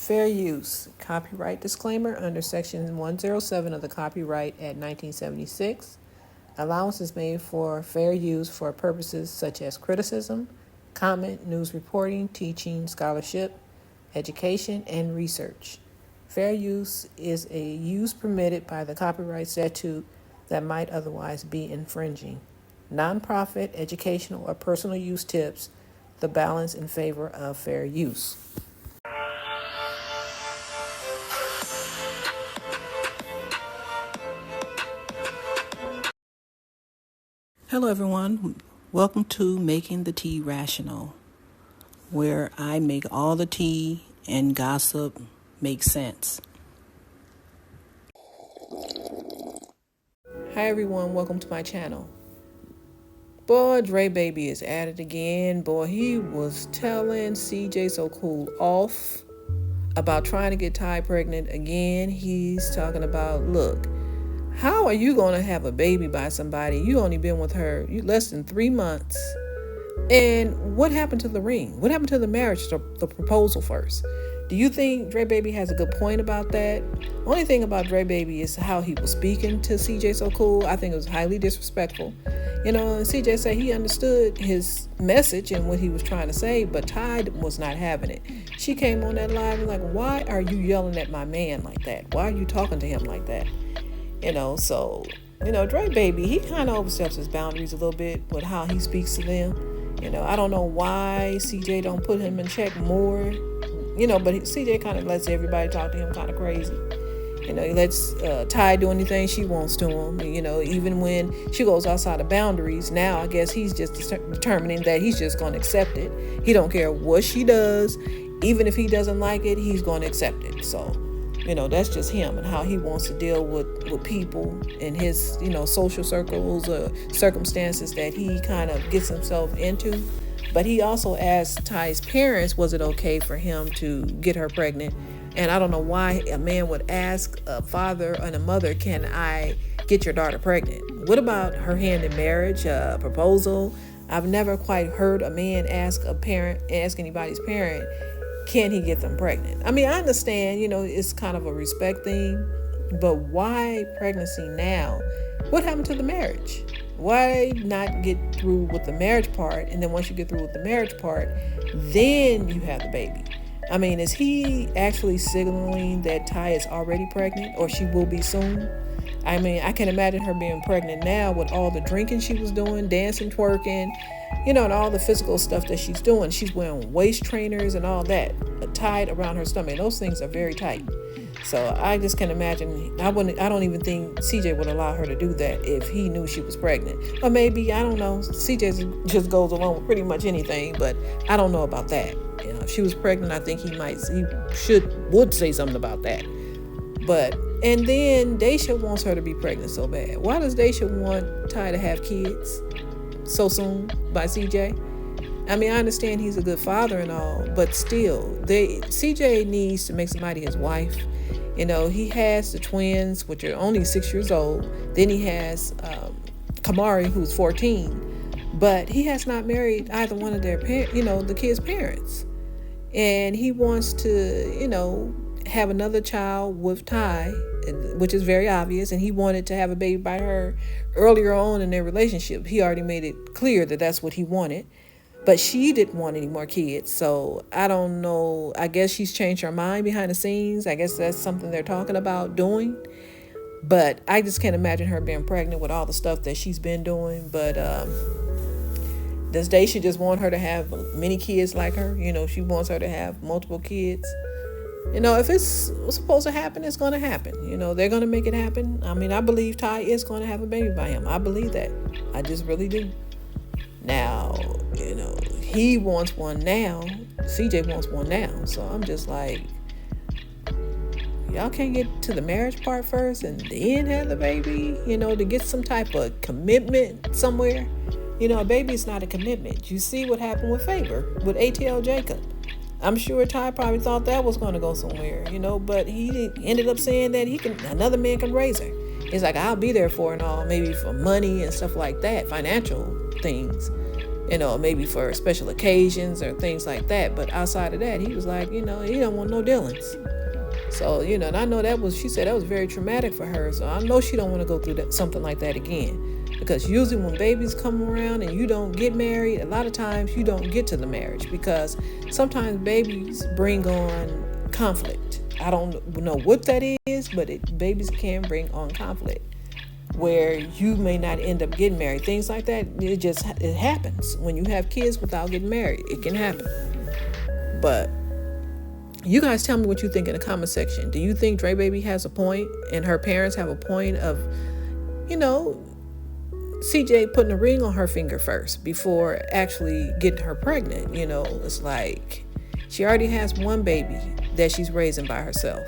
Fair use. Copyright disclaimer under Section 107 of the Copyright Act 1976. Allowance is made for fair use for purposes such as criticism, comment, news reporting, teaching, scholarship, education, and research. Fair use is a use permitted by the copyright statute that might otherwise be infringing. Nonprofit, educational, or personal use tips the balance in favor of fair use. Hello everyone, welcome to Making the Tea Rational, where I make all the tea and gossip make sense. Hi everyone, welcome to my channel. Boy, Drebaby is at it again. Boy, he was telling CJ So Cool off about trying to get Ty pregnant again. He's talking about, look, how are you going to have a baby by somebody? You only been with her less than 3 months. And what happened to the ring? What happened to the marriage, the proposal first? Do you think Drebaby has a good point about that? Only thing about Drebaby is how he was speaking to CJ So Cool. I think it was highly disrespectful. And CJ said he understood his message and what he was trying to say, but Ty was not having it. She came on that live and like, why are you yelling at my man like that? Why are you talking to him like that? Drebaby, he kind of oversteps his boundaries a little bit with how he speaks to them. I don't know why CJ don't put him in check more, but CJ kind of lets everybody talk to him kind of crazy. He lets Ty do anything she wants to him. Even when she goes outside the boundaries, now I guess he's just determining that he's just going to accept it. He don't care what she does. Even if he doesn't like it, he's going to accept it. So, that's just him and how he wants to deal with people in his, social circles or circumstances that he kind of gets himself into. But he also asked Ty's parents, was it okay for him to get her pregnant? And I don't know why a man would ask a father and a mother, can I get your daughter pregnant? What about her hand in marriage, proposal? I've never quite heard a man ask anybody's parent, can he get them pregnant? I mean, I understand, it's kind of a respect thing, but why pregnancy now? What happened to the marriage? Why not get through with the marriage part, and then once you get through with the marriage part, then you have the baby? I mean, is he actually signaling that Ty is already pregnant or she will be soon? I mean, I can imagine her being pregnant now with all the drinking she was doing, dancing, twerking, and all the physical stuff that she's doing. She's wearing waist trainers and all that tied around her stomach. Those things are very tight. So I just can imagine, I don't even think CJ would allow her to do that if he knew she was pregnant. Or maybe, I don't know, CJ just goes along with pretty much anything, but I don't know about that. If she was pregnant, I think he would say something about that. And then Daysha wants her to be pregnant so bad. Why does Daysha want Ty to have kids so soon by CJ? I mean, I understand he's a good father and all, but still, CJ needs to make somebody his wife. He has the twins, which are only 6 years old. Then he has Kamari, who's 14, but he has not married either one of their the kids' parents. And he wants to, have another child with Ty, which is very obvious, and he wanted to have a baby by her earlier on in their relationship. He already made it clear that that's what he wanted, but she didn't want any more kids. So I don't know, I guess she's changed her mind behind the scenes. I guess that's something they're talking about doing, but I just can't imagine her being pregnant with all the stuff that she's been doing. But does Daysha just want her to have many kids like her? She wants her to have multiple kids. If it's supposed to happen, it's going to happen. They're going to make it happen. I mean, I believe Ty is going to have a baby by him. I believe that. I just really do. Now, he wants one now. CJ wants one now. So I'm just like, y'all can't get to the marriage part first and then have the baby, to get some type of commitment somewhere. A baby is not a commitment. You see what happened with Favor, with ATL Jacob. I'm sure Ty probably thought that was going to go somewhere, but he ended up saying that another man can raise her. It's like, I'll be there for and all, maybe for money and stuff like that, financial things. maybe for special occasions or things like that. But outside of that, he was like, he don't want no dealings. So, and I know she said that was very traumatic for her. So I know she don't want to go through something like that again. Because usually when babies come around and you don't get married, a lot of times you don't get to the marriage because sometimes babies bring on conflict. I don't know what that is, but babies can bring on conflict where you may not end up getting married. Things like that, it happens. When you have kids without getting married, it can happen. But you guys tell me what you think in the comment section. Do you think Drebaby has a point and her parents have a point of, CJ putting a ring on her finger first before actually getting her pregnant? It's like she already has one baby that she's raising by herself.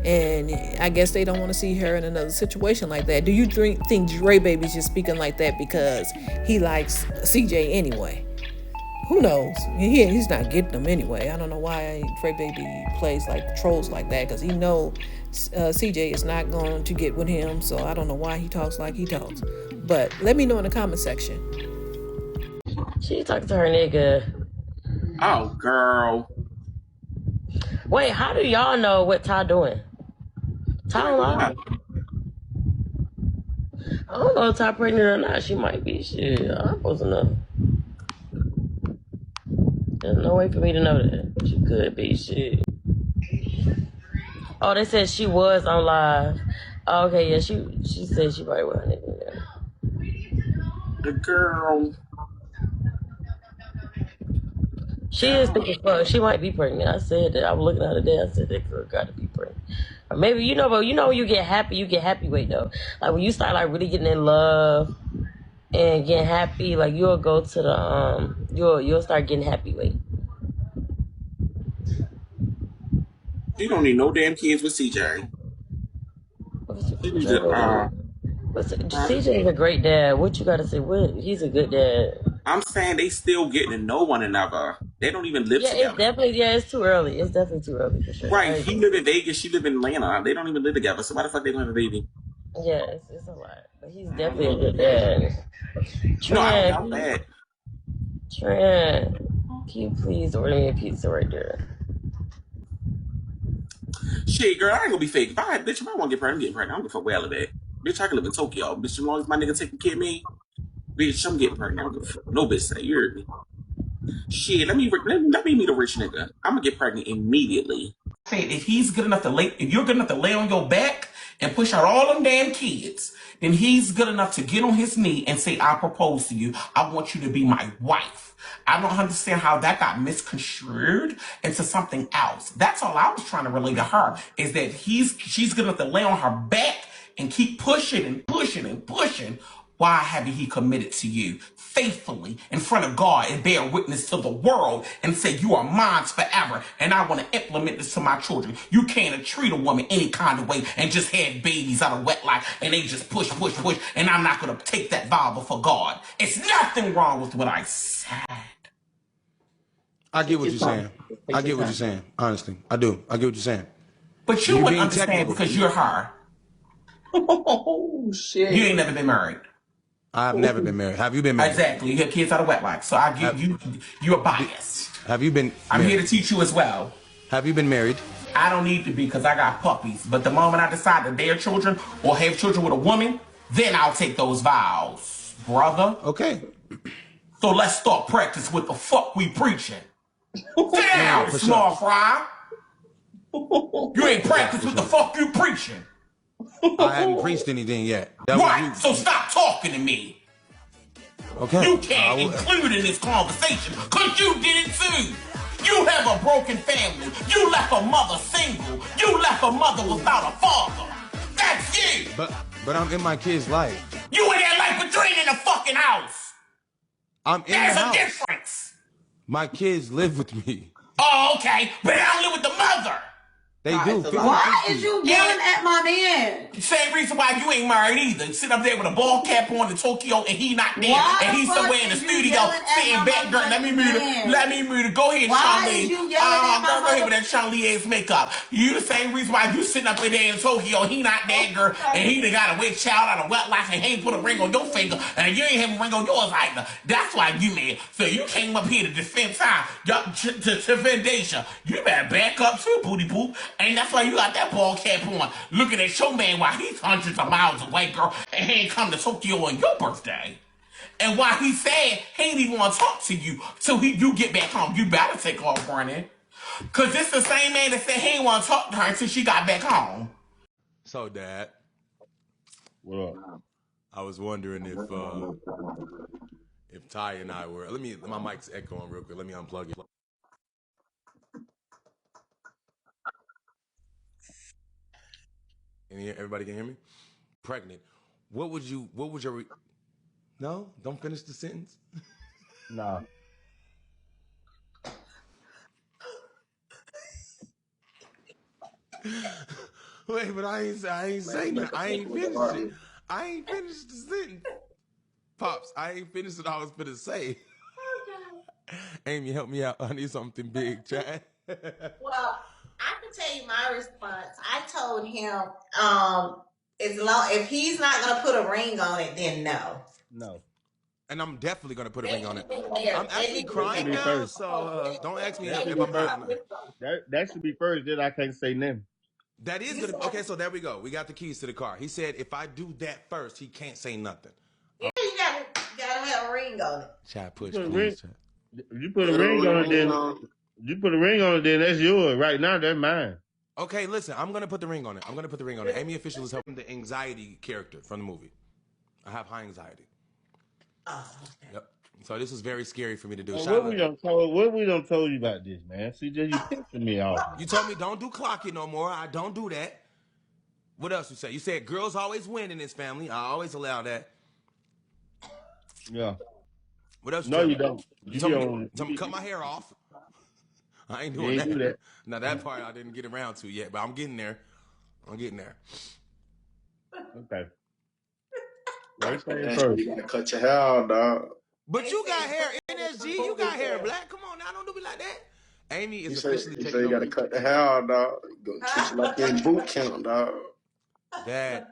And I guess they don't want to see her in another situation like that. Do you think Drebaby's just speaking like that because he likes CJ anyway? Who knows? He's not getting them anyway. I don't know why Drebaby plays like trolls like that, because he know CJ is not going to get with him. So I don't know why he talks like he talks. But let me know in the comment section. She talking to her nigga. Oh, girl. Wait, how do y'all know what Ty doing? Ty don't lie. I don't know if Ty pregnant or not. She might be. Shit, I'm supposed to know. There's no way for me to know that. She could be. Shit. Oh, they said she was on live. Oh, okay, yeah, she said she probably was. The girl. She is thick as fuck. She might be pregnant. I said that. I was looking at her today. I said that girl got to be pregnant. Or maybe, but when you get happy weight though. Like when you start like really getting in love and getting happy, like you'll go to the you'll start getting happy weight. You don't need no damn kids with CJ. CJ is a great dad. What you gotta say? He's a good dad. I'm saying they still getting to know one another. They don't even live together. It's too early. It's definitely too early for sure. Right. He live in Vegas. She live in Atlanta. They don't even live together. So why the fuck they gonna have a baby? Yeah, it's a lot. But he's definitely a good dad. No, I don't know that. Trent, can you please order me a pizza right there? Shit, girl, I ain't gonna be fake. If I want to get pregnant, I'm getting pregnant. I don't give a fuck where I live at. Bitch, I can live in Tokyo. Bitch, as long as my nigga taking care of me, bitch, I'm getting pregnant. I don't give a fuck. No bitch say, you heard me. Shit, let me meet a rich nigga. I'm gonna get pregnant immediately. If you're good enough to lay on your back and push out all them damn kids, then he's good enough to get on his knee and say, I propose to you. I want you to be my wife. I don't understand how that got misconstrued into something else. That's all I was trying to relay to her, is that she's good enough to lay on her back and keep pushing and pushing and pushing. Why haven't he committed to you faithfully in front of God and bear witness to the world and say, you are mine forever and I want to implement this to my children? You can't treat a woman any kind of way and just have babies out of wedlock and they just push, and I'm not going to take that vow before God. It's nothing wrong with what I said. I get what you're saying. I get what you're saying. Honestly, I do. I get what you're saying. But you wouldn't understand because you're her. Oh, shit. You ain't never been married. I've never been married. Have you been married? Exactly. You have kids out of wedlock. So I give you're biased. Have you been married? I'm here to teach you as well. Have you been married? I don't need to be because I got puppies. But the moment I decide that they're children or have children with a woman, then I'll take those vows, brother. Okay. So let's start practice with the fuck we preaching. Sit down, small fry. You ain't practiced with the fuck you preaching. I haven't preached anything yet. Right, so stop talking to me. Okay. You can't include in this conversation because you did it too. You have a broken family. You left a mother single. You left a mother without a father. That's you. But I'm in my kid's life. You in their life, but you ain't in the fucking house. I'm in There's the house. There's a difference. My kids live with me. Oh, okay. But I don't live with the mother. They do. 50, Why is you yelling at my man? Same reason why you ain't married either. Sit up there with a ball cap on in Tokyo and he not there. Why and he's the fuck somewhere in the is you studio yelling at sitting my back. Girl, let me mute man? her. Let me mute her. Go ahead, Why Charlie. is you yelling at my Go ahead with that Charlie ass makeup. You the same reason why you sitting up in there in Tokyo. He not there, girl. And he done got a wet child out of wet life and he ain't put a ring on your finger. And you ain't have a ring on yours either. That's why you mad. So you came up here to defend time. To defend Daysha. You better back up too, booty poop. And that's why you got that ball cap on. Looking at your man while he's hundreds of miles away, girl. And he ain't come to Tokyo on your birthday. And while he said he ain't even want to talk to you, so you get back home. You better take off running. Because this the same man that said he ain't want to talk to her until she got back home. So, Dad. What up? I was wondering if Ty and I were. My mic's echoing real quick. Let me unplug it. Everybody can hear me? Pregnant. What would your no? Don't finish the sentence. Nah. Wait, but I ain't saying that. I ain't finished it. I ain't finished the sentence. Pops, I ain't finished what I was gonna say. Amy, help me out. I need something big, Chad. Well, I can tell you my response. I told him, if he's not gonna put a ring on it, then no. No. And I'm definitely gonna put a ring on it. Yeah, I'm actually crying now, first. so don't ask me That if should I'm be first. hot. That should be first. Then I can't say nothing. That is gonna okay. So there we go. We got the keys to the car. He said if I do that first, he can't say nothing. Yeah, you gotta have a ring on it. Chad, push, You put a please. ring- If you put a ring on it, then that's yours. Right now, that's mine. Okay, listen. I'm gonna put the ring on it. Amy Official is helping the anxiety character from the movie. I have high anxiety. Oh, okay. Yep. So this is very scary for me to do. What we done told you about this, man? See, just you pissing me off. You told me don't do clock it no more. I don't do that. What else you say? You said girls always win in this family. I always allow that. Yeah. What else? No, you don't. You told me cut my hair off. I ain't doing that. Do that. Now that part I didn't get around to yet, but I'm getting there. Okay. First thing first. You gotta cut your hair out, dog. But you got hair, NSG. You got hair, black. Come on now, don't do me like that. Amy is officially taking over. You gotta cut the hair out, dog. You gonna teach you like in boot camp, dog. Dad.